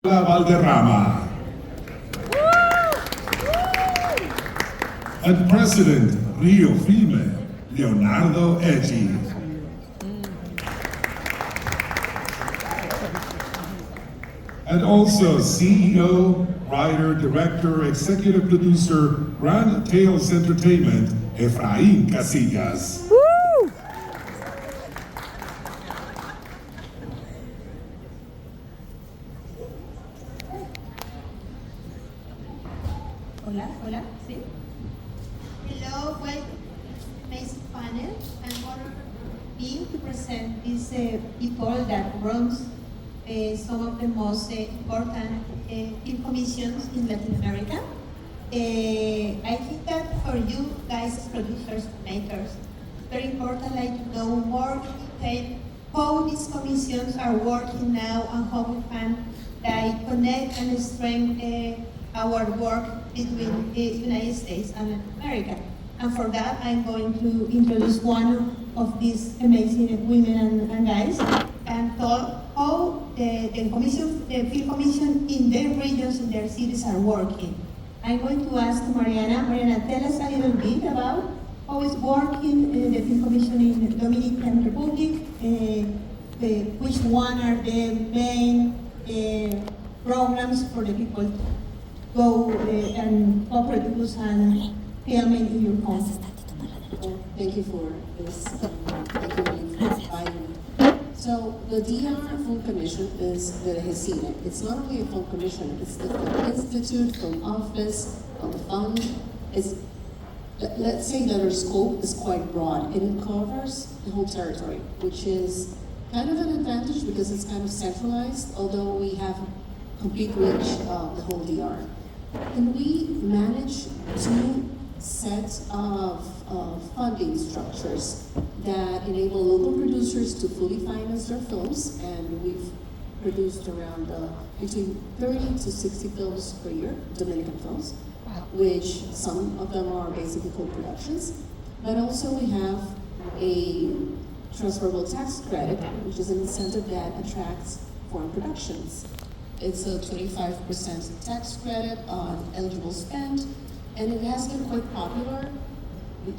Valderrama. And President Rio Filme, Leonardo Edde. And also CEO, writer, director, executive producer, Grand Tales Entertainment, Efraín Casillas. Hola, hola, sí. Hello, welcome to this panel. I'm honored to be to present these people that runs some of the most important film commissions in Latin America. I think that for you guys, producers, makers, it's very important to know more in detail how these commissions are working now and how we can connect and strengthen our work between the United States and Latin America. And for that, I'm going to introduce one of these amazing women and guys and talk how the film commission in their regions, in their cities are working. I'm going to ask Marianna. Marianna, tell us a little bit about how it's working the film commission in Dominican Republic, which one are the main programs for the people to go and co-produce and film in your home. Thank you for this. Thank you really for inviting me. So the DR Film Commission is the HECINE. It's not only a film commission, it's the film institute, film office, film fund. Let's say that our scope is quite broad and it covers the whole territory, which is kind of an advantage because it's kind of centralized, although we have complete reach of the whole DR. And we manage two sets of funding structures that enable local producers to fully finance their films, and we've produced around between 30 to 60 films per year, Dominican films, which some of them are basically co-productions. But also we have a transferable tax credit, which is an incentive that attracts foreign productions. It's a 25% tax credit on eligible spend, and it has been quite popular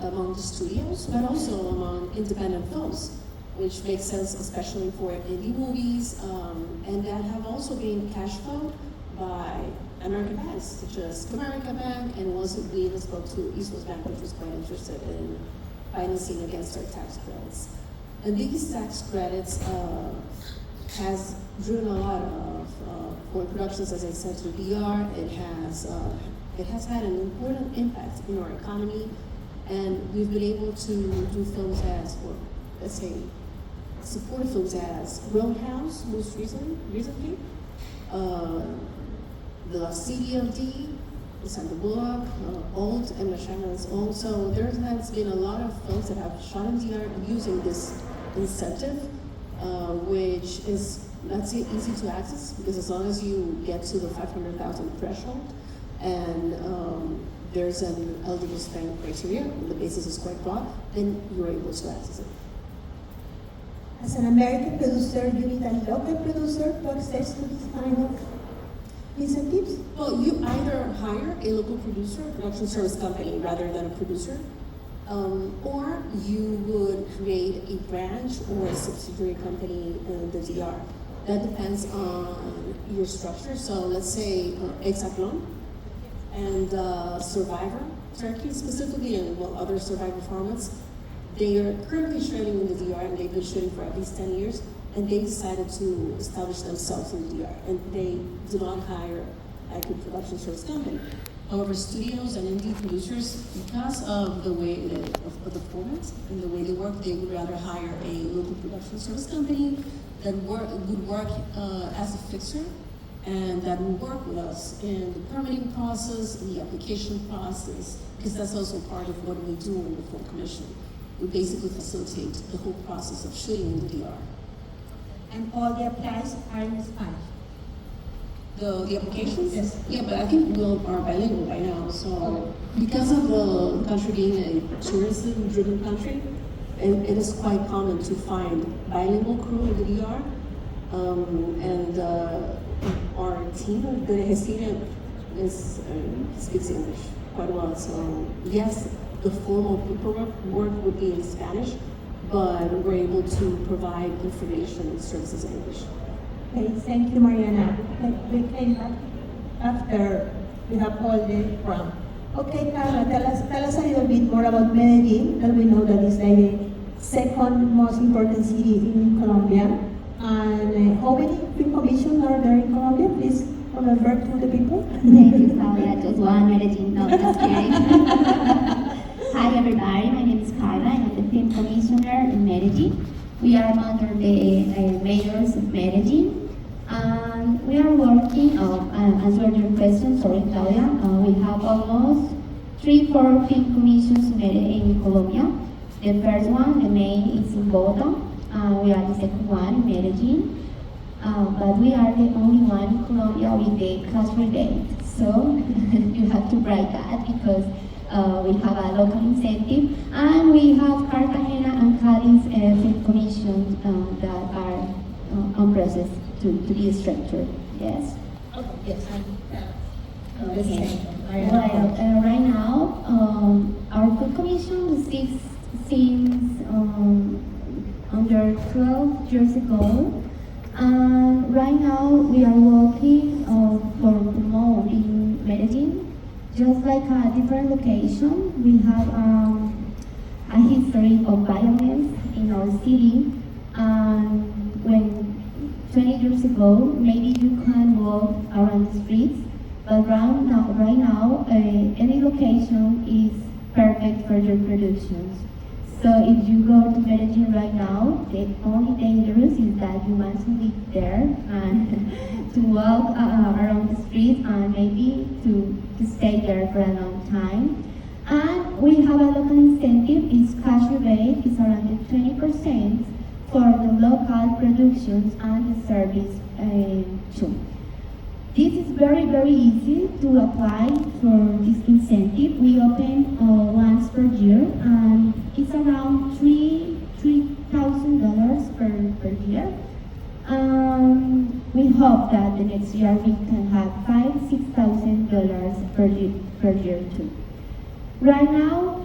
among the studios, but also among independent films, which makes sense especially for indie movies, and that have also been cash flowed by American banks, such as America Bank, and also we even spoke to East West Bank, which was quite interested in financing against our tax credits. And these tax credits has driven a lot of foreign productions, as I said, to DR. It has had an important impact in our economy, and we've been able to do films as, or let's say, support films as Roadhouse, most recently, the CDLD, Sandra Bullock, Old, and Marianna's Old. So there has been a lot of films that have shot in DR using this incentive, which is, let's say, easy to access, because as long as you get to the 500,000 threshold and there's an eligible spend criteria, the basis is quite broad, then you're able to access it. As an American producer, you need a local producer to access to this kind of incentives? Well, you either hire a local producer, a production service company, rather than a producer, or you would create a branch or a subsidiary company in the DR. That depends on your structure. So let's say Hexatlon and Survivor, Turkey specifically, and other Survivor formats, they are currently shooting in the DR, and they've been shooting for at least 10 years, and they decided to establish themselves in the DR, and they do not hire like a production service company. However, studios and indie producers, because of the way of the format and the way they work, they would rather hire a local production service company that would work as a fixer, and that will work with us in the permitting process, in the application process, because that's also part of what we do in the Film Commission. We basically facilitate the whole process of shooting in the DR. And all the applies are in Spanish? The applications? Yes. Yeah, but I think we all are bilingual by now. So because of the country being a tourism-driven country, it is quite common to find bilingual crew in the DR. And our team. The Hesina speaks English quite well. So yes, the formal paperwork would be in Spanish, but we're able to provide information and services in English. Okay, thank you, Marianna. We came back after we have all the program. Okay, Carla, tell us a little bit more about Medellin, that we know that is the second most important city in Colombia. And how many film commissions are there in Colombia? Please remember to the people. Thank you, Claudia. Just one Medellin, no, just kidding. Hi, everybody. My name is Carla. I'm the film commissioner in Medellin. We are under the mayors of Medellin. We are working on answering your question. Sorry, Claudia. We have almost 3-4 film commissions in Colombia. The first one, the main, is in Bogota. We are the second one in Medellin. But we are the only one in Colombia with the class rebate. So you have to write that because we have a local incentive. And we have Cartagena and Cadiz film commissions that are on process to be structured. Yes? Okay, yes. Okay. Well, right now, our film commission exists since under 12 years ago. And right now we are working for more in Medellin, just like a different location. We have a history of violence in our city. And when 20 years ago, maybe you can walk around the streets, but right now, any location is perfect for your productions. So if you go to Medellin right now, the only dangerous is that you want to live there and to walk around the streets and maybe to stay there for a long time. And we have a local incentive, it's cash rebate, it's around 20% for the local productions and the service too. This is very, very easy to apply for this incentive. We open once per year, and it's around $3,000 per year. We hope that the next year we can have $6,000 per year too. Right now,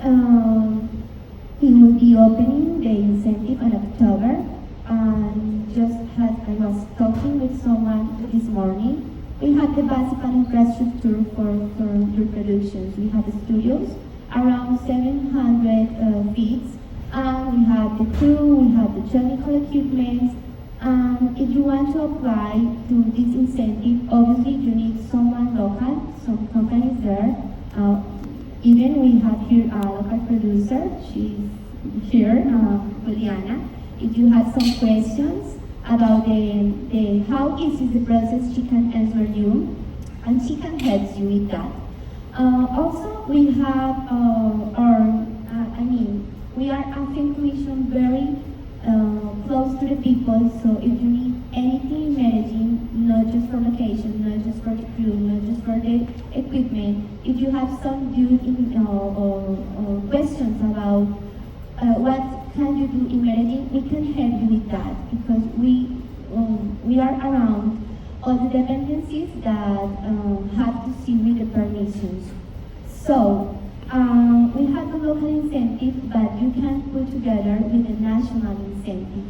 we will be opening the incentive in October. Just as I was talking with someone this morning, we have the basic infrastructure for your productions. We have the studios, around 700 feet, and we have the crew, we have the technical equipment. If you want to apply to this incentive, obviously you need someone local, some companies there. Even we have here a local producer, she's here, Juliana. If you have some questions about the how easy is the process, she can answer you, and she can help you with that. Also, we have we are a film commission very close to the people. So if you need anything in Medellin, not just for location, not just for the crew, not just for the equipment, if you have some questions about what can you do in Medellin, we can help you with that because we are around all the dependencies that have to see with the permissions. So we have the local incentive, but you can put together with the national incentive.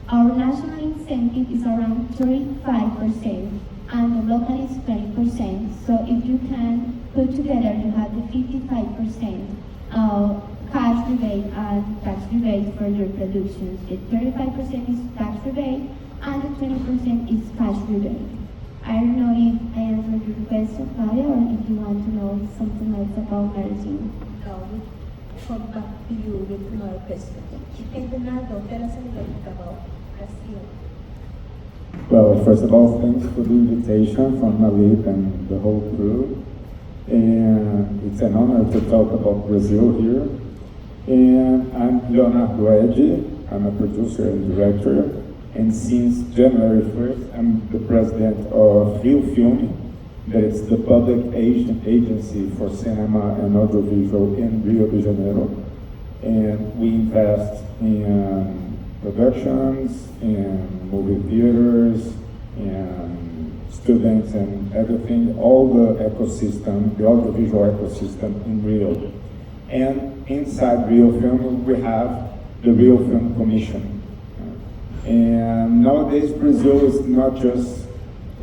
Our national incentive is around 35%, and the local is 20%. So if you can put together, you have the 55% cash rebate and tax rebate for your productions. The 35% is tax rebate, and the 20% is cash rebate. I don't know if I answered your question, Claudia, or if you want to know something else about Medellin. No, we come back to you with another question. Okay, Leonardo, tell us a little bit about Brazil. Well, first of all, thanks for the invitation from NALIP and the whole crew. And it's an honor to talk about Brazil here. And I'm Leonardo Edde. I'm a producer and director. And since January 1st, I'm the president of Rio Film, that is the public agency for cinema and audiovisual in Rio de Janeiro. And we invest in productions, in movie theaters, in students and everything, all the ecosystem, the audiovisual ecosystem in Rio. And inside Rio Film, we have the Rio Film Commission. And nowadays, Brazil is not just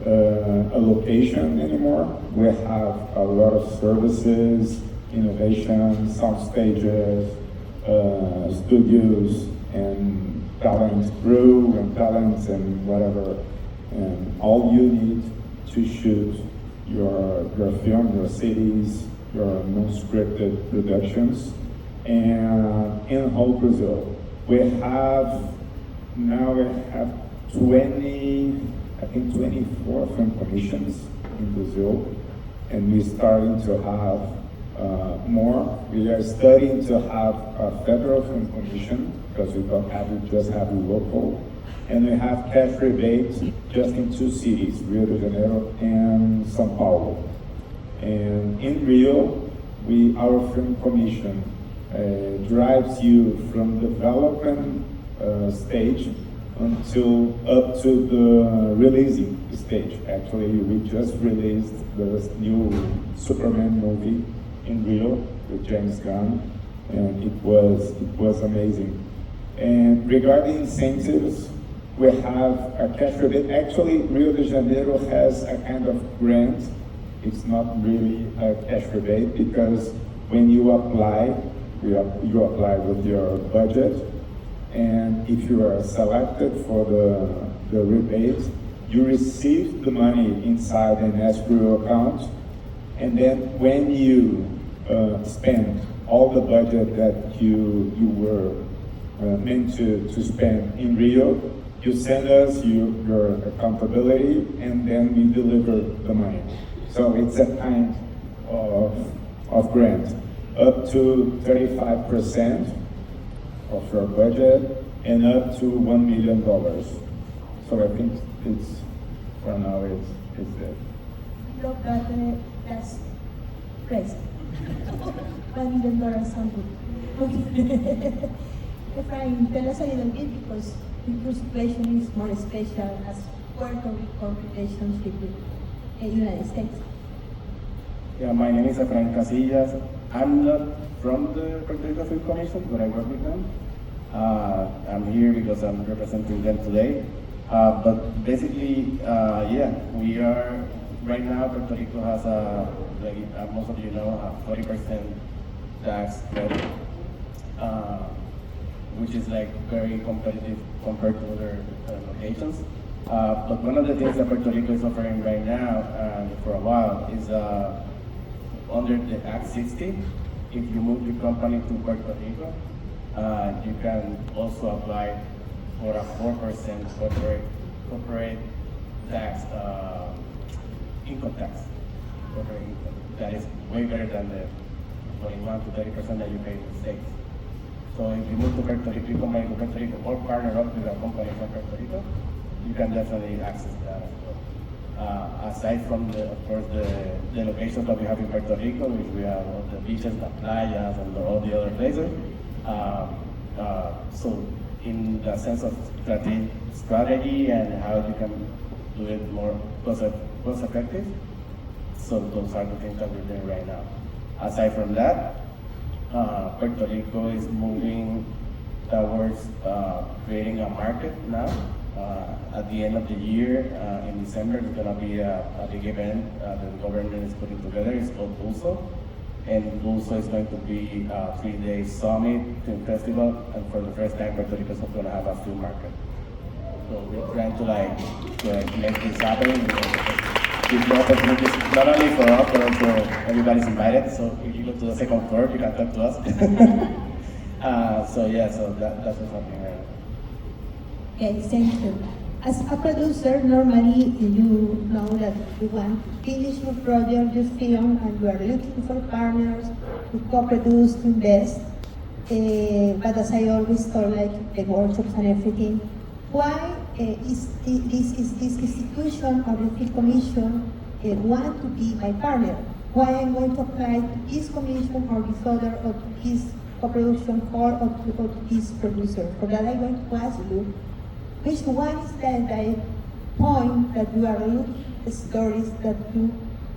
a location anymore. We have a lot of services, innovation, sound stages, studios, and talent brew and talents and whatever. And all you need to shoot your film, your cities, your non-scripted productions. And in whole Brazil, we have 24 film commissions in Brazil, and we're starting to have more. We are studying to have a federal film commission because we don't have it, just have it local. And we have cash rebates just in 2 cities, Rio de Janeiro and São Paulo. And in Rio, our film commission drives you from development stage until up to the releasing stage. Actually, we just released the new Superman movie in Rio with James Gunn, and it was amazing. And regarding incentives, we have a cash rebate. Actually, Rio de Janeiro has a kind of grant. It's not really a cash rebate because when you apply, you apply with your budget, and if you are selected for the rebate, you receive the money inside an escrow account, and then when you spend all the budget that you were meant to spend in Rio, you send us your accountability, and then we deliver the money. So it's a kind of grant, up to 35% of your budget and up to $1 million. So I think it's, for now, it's there. Look at that's crazy. $1 million something. Okay. Efraín, tell us a little bit because your situation is more special as Puerto Rico relationship with the United States. Yeah, my name is Efraín Casillas. I'm not from the Puerto Rico Film Commission, but I work with them. I'm here because I'm representing them today. But basically, yeah, we are, right now Puerto Rico has like most of you know, a 40% tax credit, which is like very competitive compared to other locations. But one of the things that Puerto Rico is offering right now and for a while is under the Act 60, if you move your company to Puerto Rico, you can also apply for a 4% corporate tax, income tax, corporate income. That is way better than the 21 to 30% that you pay in the States. So if you move to Puerto Rico, you company to Puerto Rico, or partner up with a company from Puerto Rico, you can definitely access that as well. Aside from of course, the locations that we have in Puerto Rico, which we have all the beaches, the playas, and all the other places. So in the sense of strategy and how you can do it more cost effective, so those are the things that we're doing right now. Aside from that, Puerto Rico is moving towards creating a market now. At the end of the year, in December, there's going to be a big event that the government is putting together. It's called Pulso. And Pulso is going to be a 3-day summit, film festival, and for the first time, Puerto Rico is going to have a film market. So we're trying to make this happen. Give more opportunities, not only for us, but also everybody's invited. So if you go to the second floor, you can talk to us. So yeah, so that's what's happening right now. Okay, thank you. As a producer, normally you know that you want to finish your project, your film, and you are looking for partners to co-produce, to invest. But as I always told, like the workshops and everything, why is this institution or the film commission want to be my partner? Why I'm going to apply to this commission or this other or to this co-production or to this producer? For that, I'm going to ask you, which one is that point that you are looking stories that you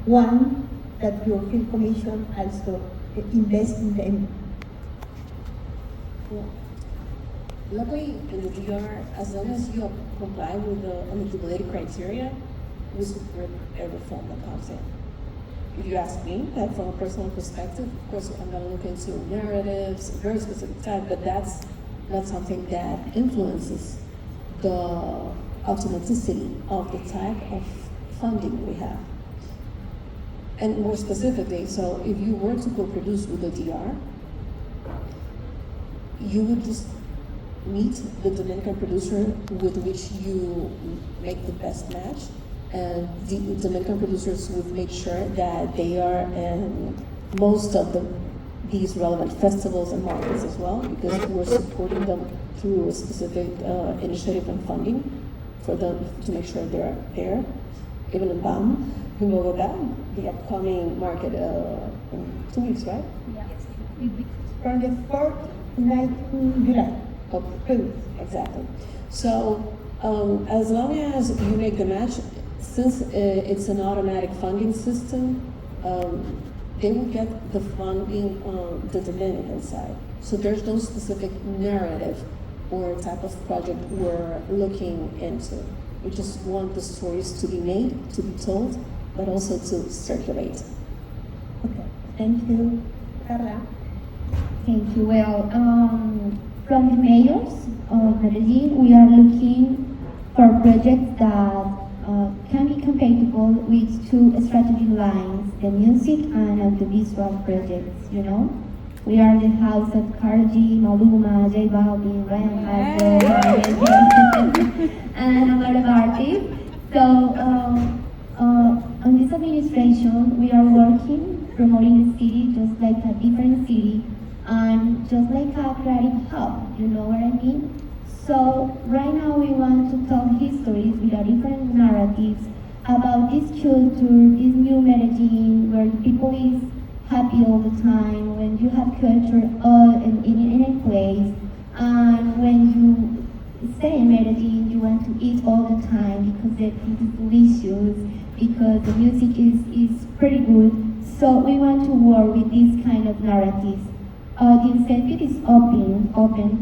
want that your film commission also invest in them? Luckily, in the DR, as long as you comply with the eligibility criteria, we support every film that comes in. If you ask me, that from a personal perspective, of course, I'm gonna look into narratives, very specific type, but that's not something that influences the automaticity of the type of funding we have. And more specifically, so if you were to co-produce with the DR, you would just meet the Dominican producer with which you make the best match, and the Dominican producers would make sure that they are in most of these relevant festivals and markets as well, because we're supporting them through a specific initiative and funding for them to make sure they're there. Even in BAM, in Bogota, the upcoming market in 2 weeks, right? From the 4th night in July. Okay, exactly. So as long as you make the match, since it's an automatic funding system, they will get the funding on the Dominican side. So there's no specific narrative or type of project we're looking into. We just want the stories to be made, to be told, but also to circulate. Okay, thank you. Carla? Thank you. Well, from the mayors of Medellin, we are looking for projects that can be compatible with two strategy lines, the music and audiovisual projects, you know? We are the house of Karji, Maluma, J Balvin, Ryan and a lot of artists. So, on this administration, we are working, promoting the city just like a different city, and just like a creative hub, you know what I mean? So right now we want to tell histories with a different narratives about this culture, this new Medellin, where people is happy all the time, when you have culture in a place, and when you stay in Medellin, you want to eat all the time because it is delicious, because the music is pretty good. So we want to work with these kind of narratives. The incentive is open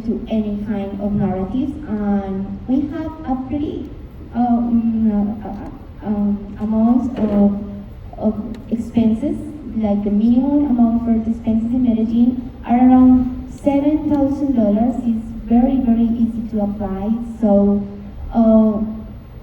to any kind of narratives, and we have a pretty amount of expenses, like the minimum amount for the expenses in Medellin are around $7,000. It's very, very easy to apply. So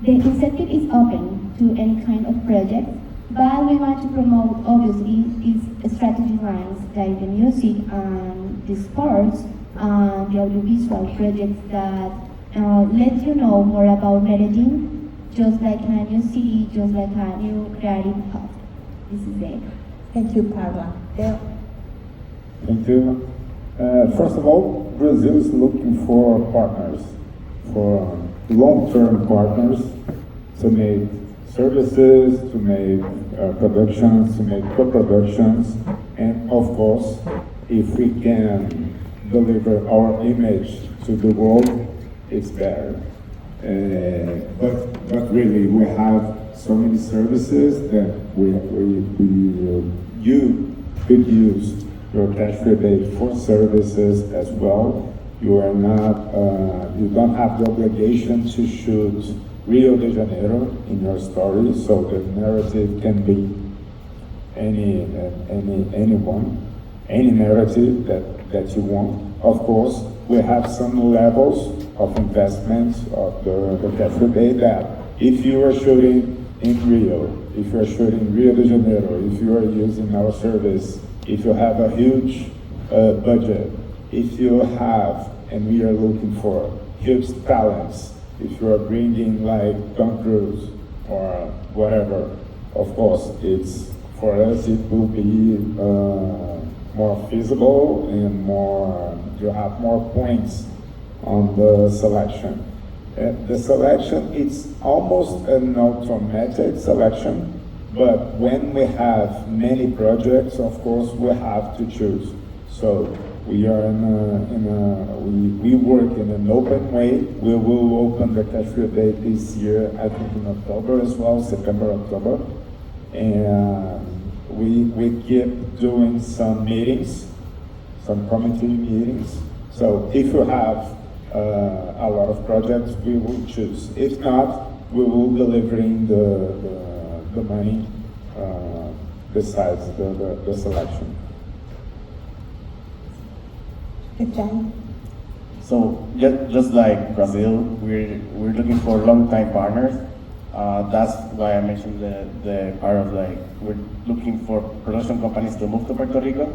the incentive is open to any kind of project. But we want to promote, obviously, these strategy lines like the music and the sports and the audiovisual projects that let you know more about Medellin, just like a new city, just like a new creative hub. This is it. Thank you, Carla. Leo? Thank you. First of all, Brazil is looking for partners, for long-term partners to make services, to make productions, to make co-productions, and of course, if we can deliver our image to the world, it's better. But really, we have so many services that you could use your cash rebate for services as well. You are not, you don't have the obligation to shoot Rio de Janeiro in your story, so the narrative can be any narrative that you want. Of course, we have some levels of investment of the cash rebate that if you are shooting in Rio, if you are shooting Rio de Janeiro, if you are using our service, if you have a huge budget, if you have, and we are looking for huge talents, if you are bringing like Tom Cruise or whatever, of course, it's for us it will be more feasible and more. You have more points on the selection. The selection it's almost an automatic selection, but when we have many projects, of course, we have to choose. So We are we work in an open way. We will open the cash rebate this year, I think in October as well, September, October. And we keep doing some meetings, some committee meetings. So if you have a lot of projects, we will choose. If not, we will delivering the money besides the selection. Efraín. So just like Brazil, we're looking for long-time partners. That's why I mentioned the part of like we're looking for production companies to move to Puerto Rico,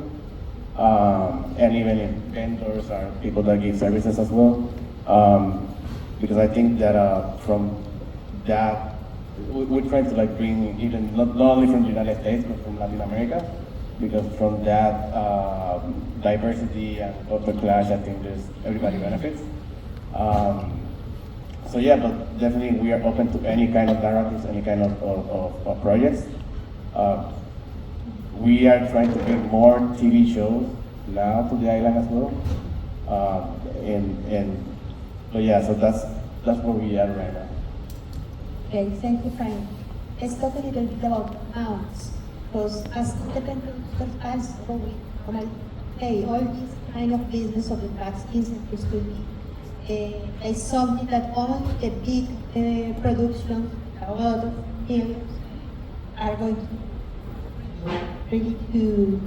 and even if vendors are people that give services as well, because I think that from that we're trying to like bring even not only from the United States but from Latin America, because from that diversity and cultural clash, I think everybody benefits. So yeah, but definitely we are open to any kind of narratives, any kind of projects. We are trying to bring more TV shows now to the island as well. But yeah, so that's where we are right now. Okay, thank you, Frank. Let's talk a little bit about amounts, because as independent as we pay all these kind of business of the tax incentives to be is something that only the big productions, a lot of films, are going to really to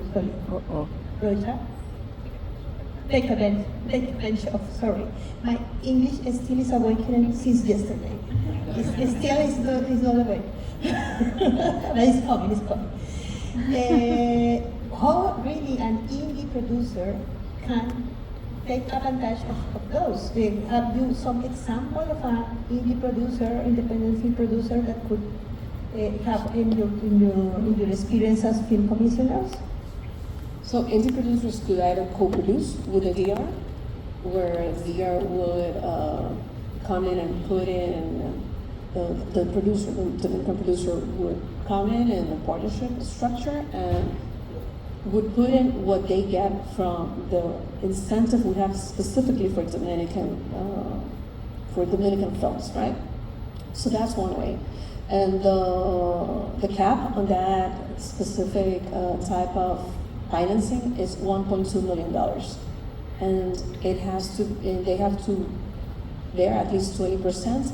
Rosa. Take a bench of, sorry. My English still is awakening since yesterday. It still is not awake. But it's coming. How really an indie producer can take advantage of those? Have you some example of an indie producer, independent film producer that could have in your experience as film commissioners? So indie producers could either co-produce with a DR, where the DR would come in and put in, the producer, the Dominican producer would come in a partnership structure and would put in what they get from the incentive we have specifically for Dominican films, right? So that's one way. And the cap on that specific type of financing is $1.2 million. And it has to, they have to bear at least 20%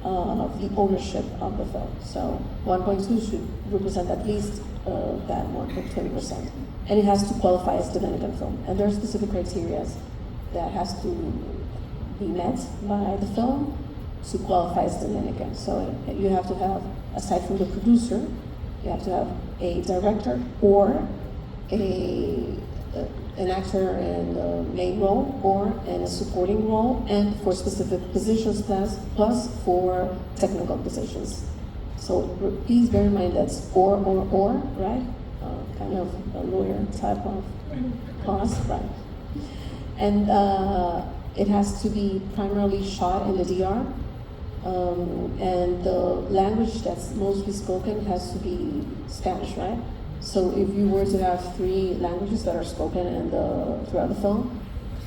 of the ownership of the film. So 1.2 should represent at least that 20%. And it has to qualify as Dominican film. And there are specific criteria that has to be met by the film to qualify as Dominican. So you have to have, aside from the producer, you have to have a director or an actor in the main role or in a supporting role, and for specific positions plus for technical positions. So please bear in mind that's or, right? Kind of a lawyer type of clause, right? And it has to be primarily shot in the DR. And the language that's mostly spoken has to be Spanish, right? So if you were to have 3 languages that are spoken throughout the film,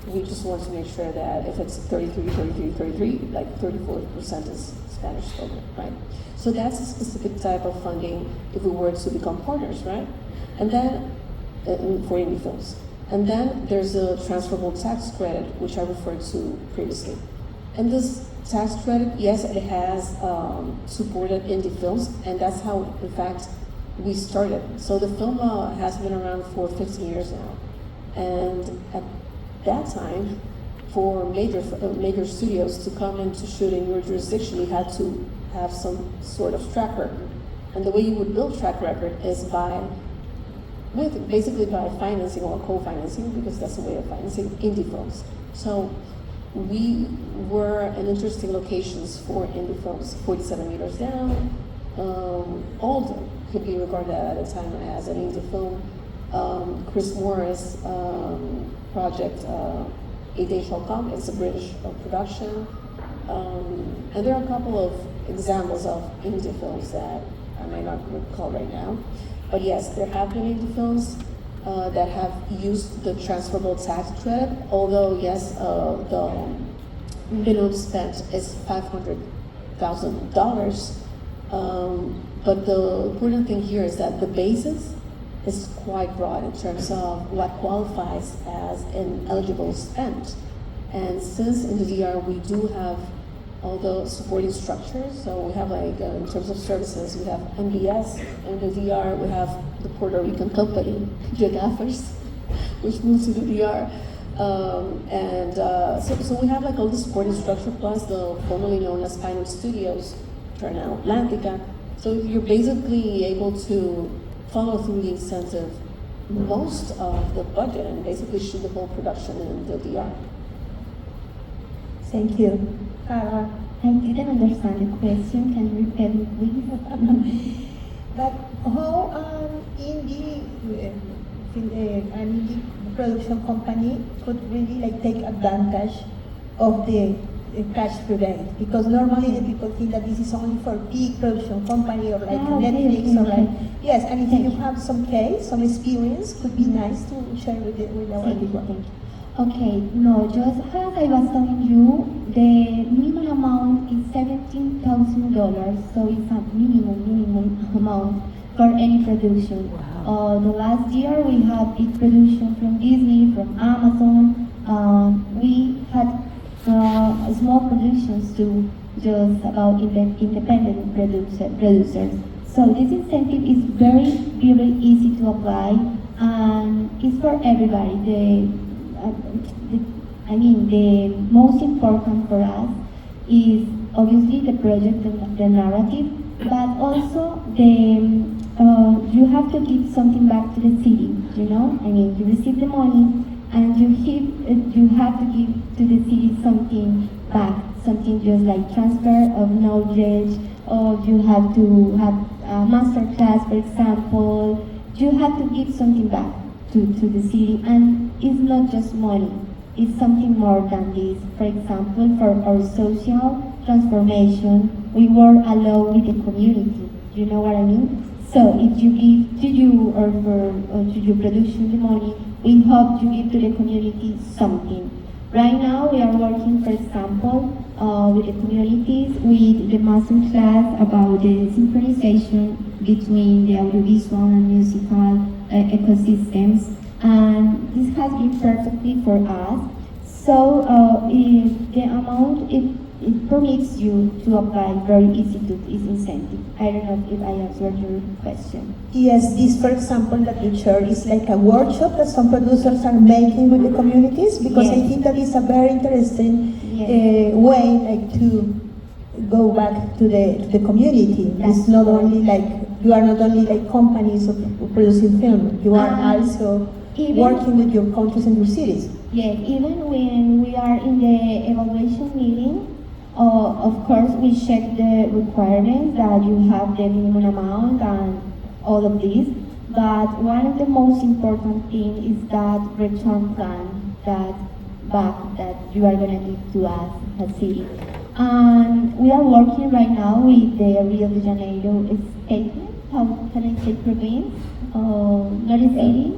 we just want to make sure that if it's 33, like 34% is Spanish spoken, right? So that's a specific type of funding if we were to become partners, right? And then, for indie films. And then there's a transferable tax credit, which I referred to previously. And this tax credit, yes, it has supported indie films, and that's how, in fact, we started. So the film law has been around for 15 years now. And at that time, for major studios to come in to shoot in your jurisdiction, you had to have some sort of track record. And the way you would build track record is basically by financing or co-financing, because that's a way of financing indie films. So we were in interesting locations for indie films, 47 Meters Down, Alden could be regarded at the time as an indie film. Chris Morris' project, A Day Shall Come, it's a British production. And there are a couple of examples of indie films that I might not recall right now. But yes, there have been indie films. that have used the transferable tax credit, although yes, the minimum spent is $500,000. But the important thing here is that the basis is quite broad in terms of what qualifies as an eligible spend. And since in the DR we do have all the supporting structures, so we have like, in terms of services, we have MBS, in the DR we have the Puerto Rican company, Jagaffers, which moved to the DR. So we have like all the supporting structure plus the formerly known as Pioneer Studios, which are now Atlantica. So you're basically able to follow through the incentive most of the budget and basically shoot the whole production in the DR. Thank you. Carla? I didn't understand the question. Can you repeat it, please? But how an indie production company could really like take advantage of the cash rebate? Because normally the people think that this is only for big production company or like Netflix or like, yes, and if you have some case, some experience, could be nice to share with our people. Okay, no, just as I was telling you, the minimum amount is $17,000, so it's a minimum amount for any production. Wow. The last year we had big production from Disney, from Amazon. We had small productions too, just about independent producers. So this incentive is very, very easy to apply, and it's for everybody. The most important for us is obviously the project, the narrative, but also you have to give something back to the city, you know? You receive the money and you have to give to the city something back, something just like transfer of knowledge, or you have to have a master class, for example. You have to give something back to the city, and it's not just money, it's something more than this. For example, for our social transformation, we work alone with the community, you know what I mean? So if you give to you or to your production the money, we hope you give to the community something. Right now we are working, for example, with the communities with the master class about the synchronization between the audiovisual and musical ecosystems, and this has been perfectly for us. So if the amount it permits you to apply very easy to this incentive. I don't know if I answered your question. Yes, this, for example, that you share is like a workshop that some producers are making with the communities, because Yes. I think that is a very interesting Yes. way, like to go back to the community. That's It's not right. only like you are not only like companies of producing film. You are also even- working with your countries and your cities. Yes, even when we are in the evaluation meeting, of course we check the requirements that you have the minimum amount and all of this. But one of the most important things is that return plan, that back that you are going to give to us as city. And we are working right now with the Rio de Janeiro statement. How can I say province? Not a city.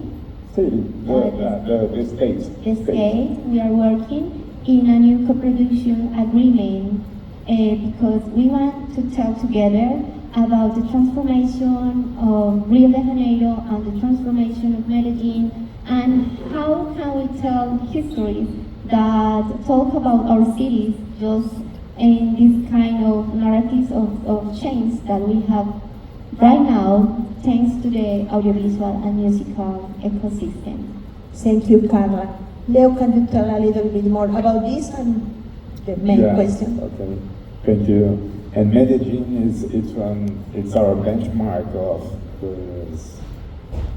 City, the state. The state, we are working in a new co-production agreement because we want to talk together about the transformation of Rio de Janeiro and the transformation of Medellin, and how can we tell histories that talk about our cities just in this kind of narratives of change that we have right now, thanks to the audiovisual and musical ecosystem. Thank you, Carla. Leo, can you tell a little bit more about this and the main question? Okay, thank you. And Medellin it's our benchmark of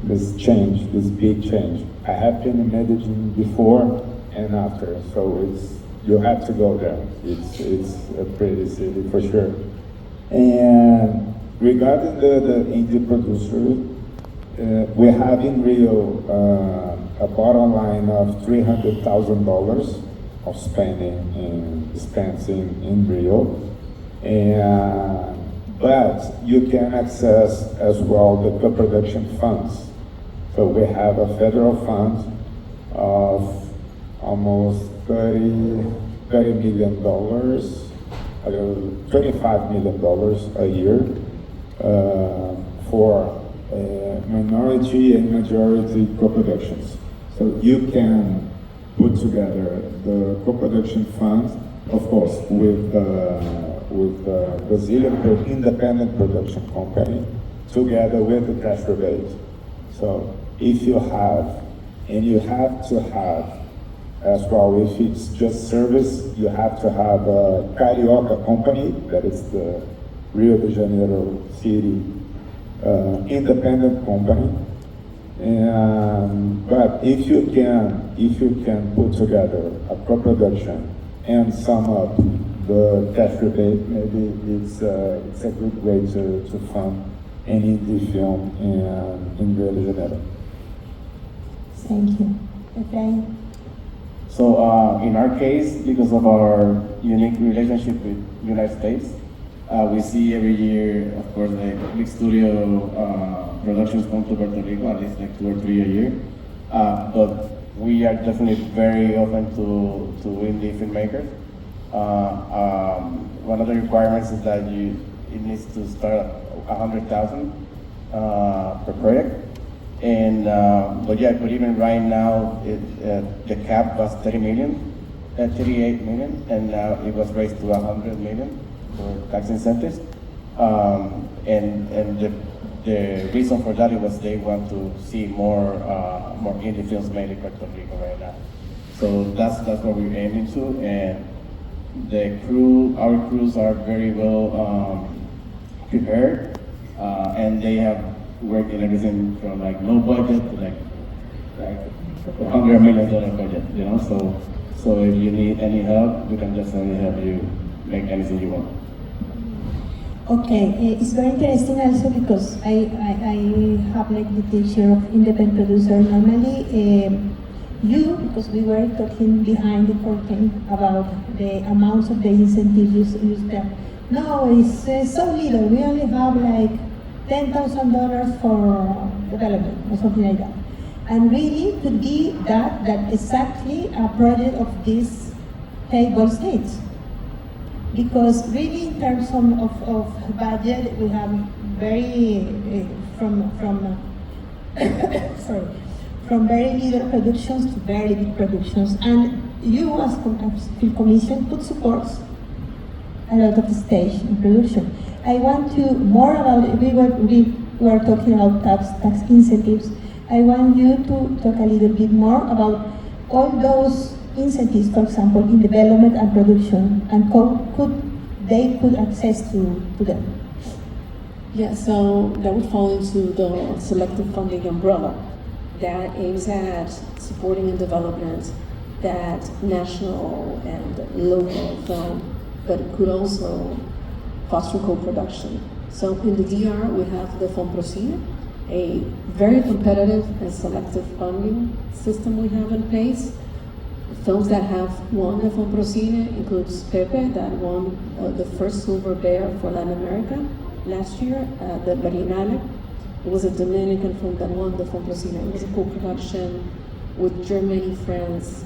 this change, this big change. I have been in Medellin before and after, so you have to go there. It's a pretty city for sure. And regarding the indie producer, we have in Rio a bottom line of $300,000 of spending in Rio, but you can access as well the co-production funds. So we have a federal fund of almost $30 million, $25 million a year for minority and majority co-productions. So you can put together the co-production fund, of course, with Brazilian independent production company, together with the cash rebate. So if you have, and you have to have, as well, if it's just service, you have to have a Carioca company, that is the Rio de Janeiro city independent company. But if you can put together a co-production and sum up the cash rebate, maybe it's a good way to fund any indie film in Rio de Janeiro. Thank you. Efraín? So in our case, because of our unique relationship with the United States, we see every year, of course, like big studio productions come to Puerto Rico, at least like 2 or 3 a year. But we are definitely very open to indie filmmakers. One of the requirements is that it needs to start at $100,000 per project. And but even right now, the cap was 38 million, and now it was raised to 100 million for tax incentives. And the reason for that was they want to see more indie films made in Puerto Rico right now. So that's what we're aiming to, and our crews are very well prepared, and they have worked in everything from like low budget to like $100 million budget, you know. So if you need any help, we can definitely help you make anything you want. Okay, it's very interesting also because I have like the teacher of independent producer. Normally, because we were talking behind the curtain about the amounts of the incentives used there. No, it's so little. We only have like $10,000 for development or something like that. And really could be that exactly a project of this table states. Because really in terms of budget, we have very, from very little productions to very big productions. And you as Film Commission could support a lot of the stage in production. I want to more about, we were talking about tax incentives. I want you to talk a little bit more about all those incentives, for example, in development and production, and they could access to them. Yeah, so that would fall into the selective funding umbrella that aims at supporting in development that national and local film, but it could also foster co-production. So in the DR, we have the FOMPROCINE, a very competitive and selective funding system we have in place. Films that have won the FOMPROCINE includes Pepe, that won the first Silver Bear for Latin America last year, the Marianna Vargas. It was a Dominican film that won the FOMPROCINE. It was a co-production with Germany, France,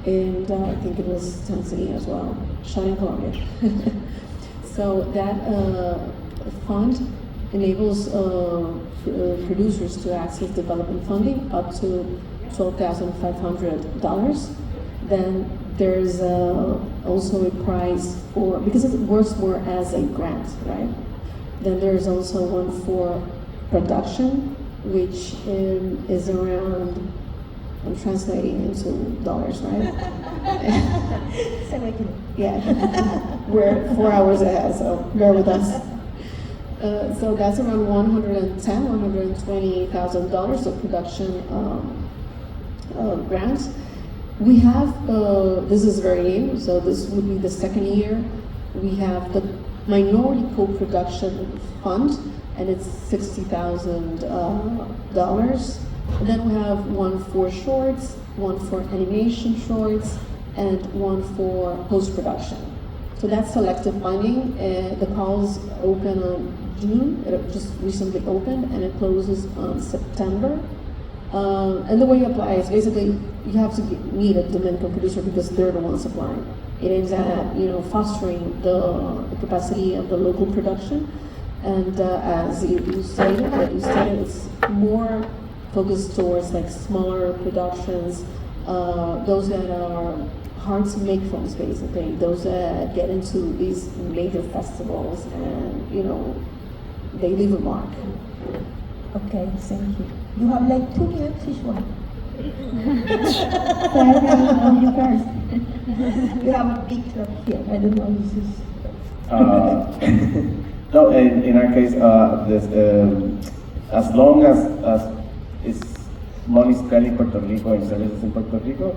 and I think it was Tanzania as well, shot in Colombia. So that fund enables producers to access development funding up to $12,500. Then there's also a prize for, because it works more as a grant, right? Then there's also one for production, which is around, I'm translating into dollars, right? Yeah, we're 4 hours ahead, so bear with us. So that's around $120,000 of production grants. We have, this is very new, so this would be the second year. We have the Minority Co-Production Fund, and it's $60,000. Then we have one for shorts, one for animation shorts, and one for post-production. So that's selective funding. The calls open on June, it just recently opened, and it closes on September. And the way you apply is basically you have to meet a Dominican producer because they're the ones supplying. It aims at fostering the capacity of the local production, and as you stated, it's more focused towards like smaller productions, those that are hard to make films, basically, those that get into these major festivals and they leave a mark. Okay, thank you. You have like 2 minutes each one. So I will you first. You have a big club here. I don't know if this is. No, in our case, as long as it's money spent in Puerto Rico and services in Puerto Rico,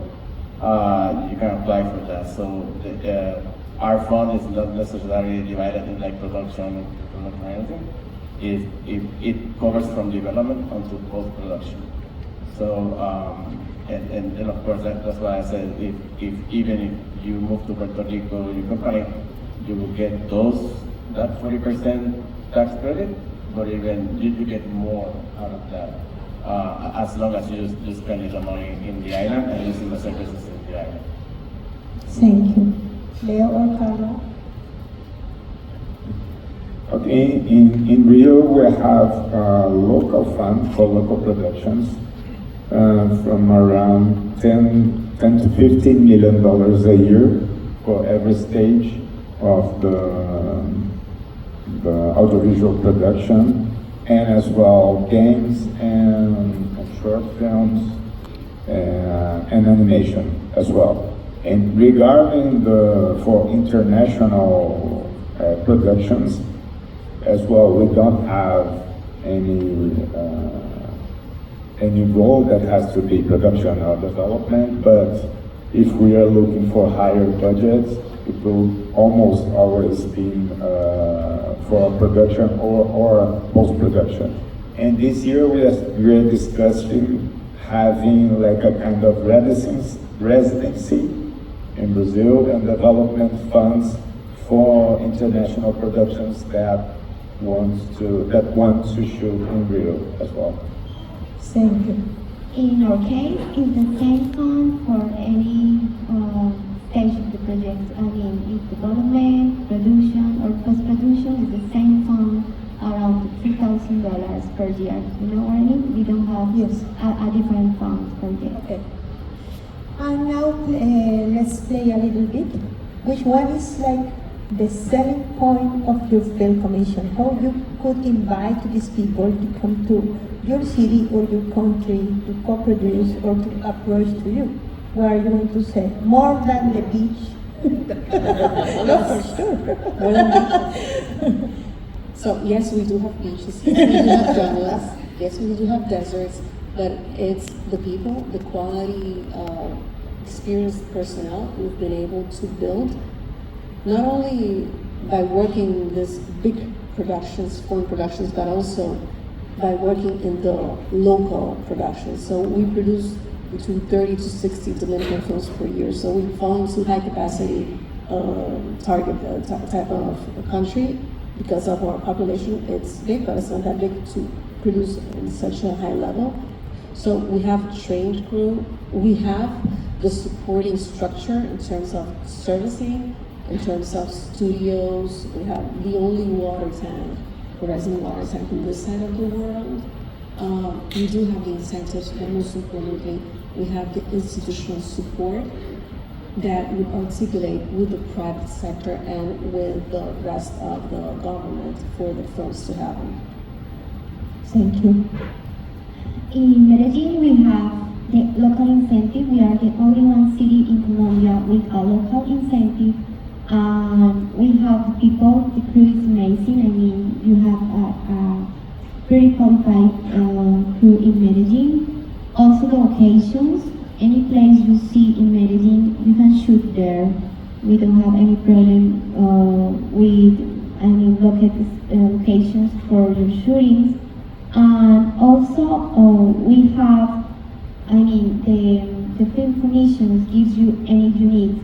you can apply for that. So our fund is not necessarily divided in like production or anything. It covers from development onto post-production. So, and of course, that's why I said if even if you move to Puerto Rico, your company, you will get that 40% tax credit, but even you get more out of that, as long as you spend the money in the island and using the services in the island. Thank you. Leo or Carla? Okay, in Rio we have a local fund for local productions from around 10 to $15 million a year for every stage of the audiovisual production, and as well games and short films and animation as well. And regarding for international productions as well, we don't have any role that has to be production or development, but if we are looking for higher budgets, it will almost always be for production or post-production. And this year we are discussing having like a kind of residency in Brazil and development funds for international productions that want to shoot in Rio as well. Thank you. In our case, it's the same fund for any stage of the project. I mean, if development, production, or post-production is the same fund, around $3,000 per year. You know what I mean? We don't have a different fund per year. Okay. And now let's play a little bit. Which one is like the selling point of your film commission? How you could invite these people to come to your city or your country to co-produce or to approach to you? What are you going to say? More than the beach? No, for sure. More than beaches. So yes, we do have beaches. Yes, we do have jungles. Yes, we do have deserts. But it's the people, the quality, experienced personnel we've been able to build, not only by working these big productions, foreign productions, but also by working in the local productions. So we produce between 30 to 60 Dominican films per year. So we fall into high capacity target type of country because of our population. It's big, but it's not that big to produce in such a high level. So we have trained crew. We have the supporting structure in terms of servicing, in terms of studios. We have the only water tank, resin water tank in this side of the world. We do have the incentives, but most importantly, we have the institutional support that we articulate with the private sector and with the rest of the government for the films to happen. Thank you. In Medellin, we have the local incentive. We are the only one city in Colombia with a local incentive. We have people, the crew is amazing. I mean, you have a very qualified crew in Medellin. Also the locations, any place you see in Medellin, you can shoot there. We don't have any problem with any locations for your shootings. And also we have, I mean, the film commission gives you any you need.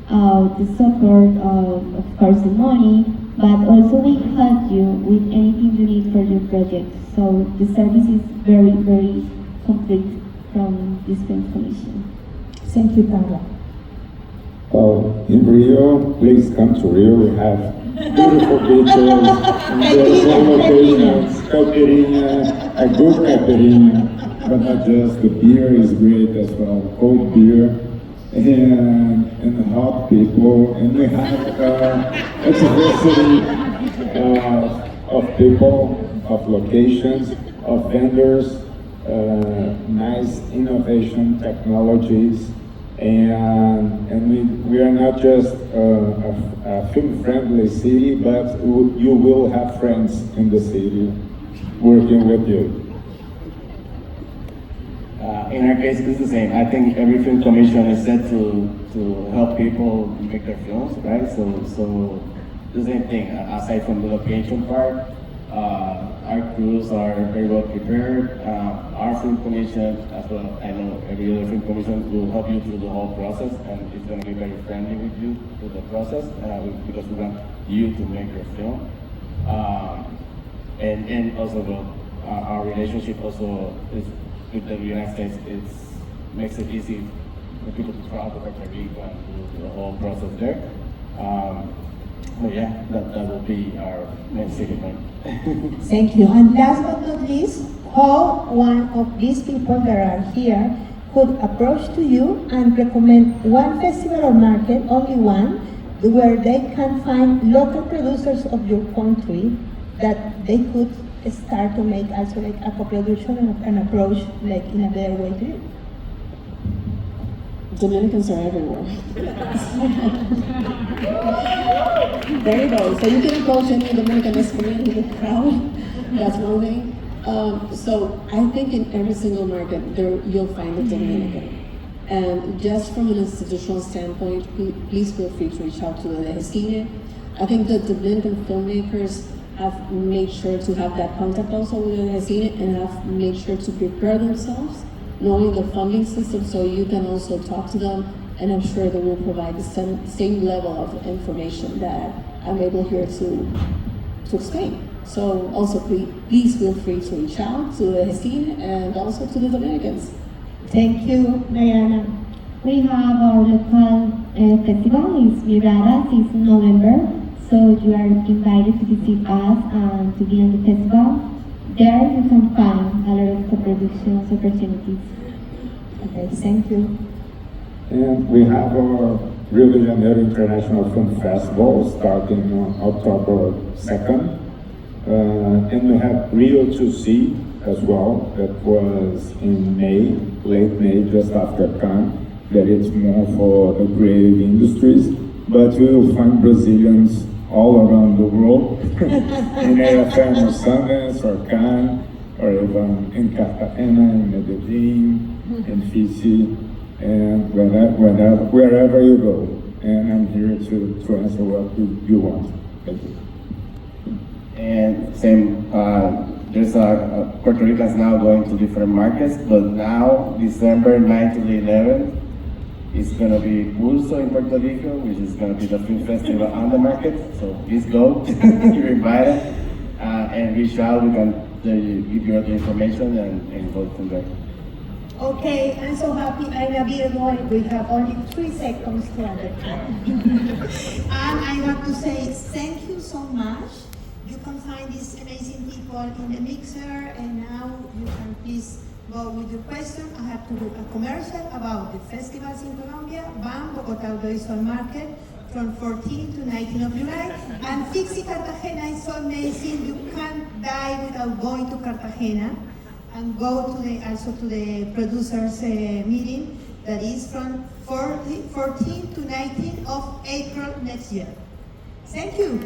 The support, of course, the money, but also we help you with anything you need for your project. So the service is very, very complete from this film commission. Thank you, Carla. Well, in Rio, please come to Rio. We have beautiful beaches, and beautiful locations, caipirinha, a good caipirinha, but not just. The beer is great as well, cold beer, and hot people, and we have a diversity of people, of locations, of vendors, nice innovation technologies. And we are not just a film-friendly city, but you will have friends in the city working with you. In our case, it's the same. I think every film commission is set to help people make their films, right? So the same thing. Aside from the location part, our crews are very well prepared. Our film commission, as well, I know every other film commission will help you through the whole process, and it's going to be very friendly with you through the process, because we want you to make your film. And also our relationship also is with the United States. It makes it easy for people to travel to Puerto Rico and do the whole process there. But yeah, that will be our main city point. Thank you. And last but not least, how one of these people that are here could approach to you and recommend one festival or market, only one, where they can find local producers of your country that they could start to make also like a co-production and approach like in a better way to you. Dominicans are everywhere. There you go. So you can approach any Dominican Esprit in the crowd. That's one thing. So I think in every single market there you'll find a Dominican. And just from an institutional standpoint, please feel free to reach out to the Cine. I think the Dominican filmmakers have made sure to have that contact also with the Cine and have made sure to prepare themselves, knowing the funding system, so you can also talk to them, and I'm sure they will provide the same level of information that I'm able here to explain. So also please feel free to reach out to the Cine and also to the Dominicans. Thank you, Marianna. We have our local festival in Mirada since November, so you are invited to visit us and to be on the festival. There you can find a lot of co-productions opportunities. Okay, thank you. And we have our Rio de Janeiro International Film Festival starting on October 2nd. And we have Rio 2C as well, that was in May, late May, just after Cannes, that it's more for the creative industries, but we will find Brazilians all around the world, in AFM or Sundance or Cannes, or even in Cartagena, in Medellin, in Fiji, and wherever you go. And I'm here to answer what you want. Thank you. And same, there's Puerto Ricans now going to different markets, but now December 9th to the 11th, it's going to be Pulso in Puerto Rico, which is going to be the film festival on the market. So please go, you're invited, and reach out. We can give you all the information and go from there. Okay, I'm so happy. I'm a Virgo. We have only 3 seconds to understand. And I want to say thank you so much. You can find these amazing people in the mixer, and now you can please go with your question. I have to do a commercial about the festivals in Colombia, BAM, Bogotá Audiovisual Market, from 14 to 19 of July. And Fixi Cartagena is so amazing. You can't die without going to Cartagena. And go to also to the producers meeting that is from 14 to 19 of April next year. Thank you.